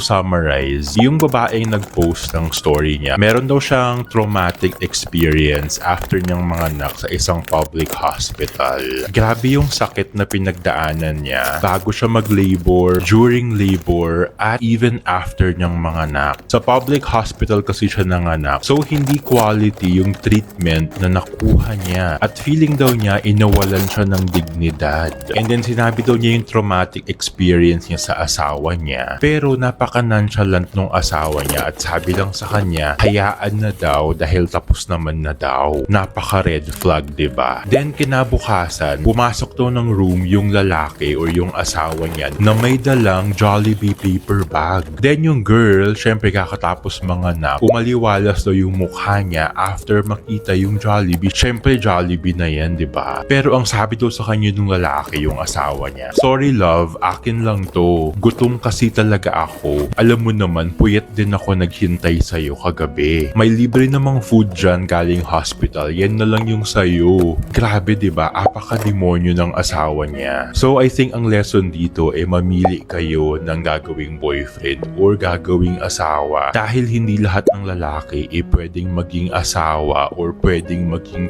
summarize, yung babaeng nag-post ng story niya, meron daw siyang traumatic experience after niyang manganak sa isang public hospital. Grabe yung sakit na pinagdaanan niya bago siya mag-labor, during labor, at even after niyang manganak. Sa public hospital kasi siya nanganak, so hindi quality yung treatment na nakuha niya. At feeling daw niya, inawalan siya ng dignidad. And then sinabi daw niya yung traumatic experience niya sa asawa niya. Pero napaka-nonchalant nung asawa niya at sabi lang sa kanya, hayaan na daw dahil tapos naman na daw. Napaka-red flag, diba? Then kinabukasan, pumasok daw ng room yung lalaki or yung asawa niya na may dalang Jollibee paper bag. Then yung girl, syempre kakatapos manganak, umaliwalas daw yung mukha niya after makita yung Jollibee. Syempre Jollibee na yan, diba? Pero ang sabi daw sa kanya ng lalaki, yung asawa niya, sorry love, akin lang to. Gutom kasi talaga ako. Alam mo naman, puyat din ako naghintay sa'yo kagabi. May libre namang food dyan galing hospital. Yan na lang yung sa'yo. Grabe, diba? Apaka-demonyo ng asawa niya. So, I think ang lesson dito ay mamili kayo ng gagawing boyfriend or gagawing asawa. Dahil hindi lahat ng lalaki ay pwedeng maging asawa or pwedeng maging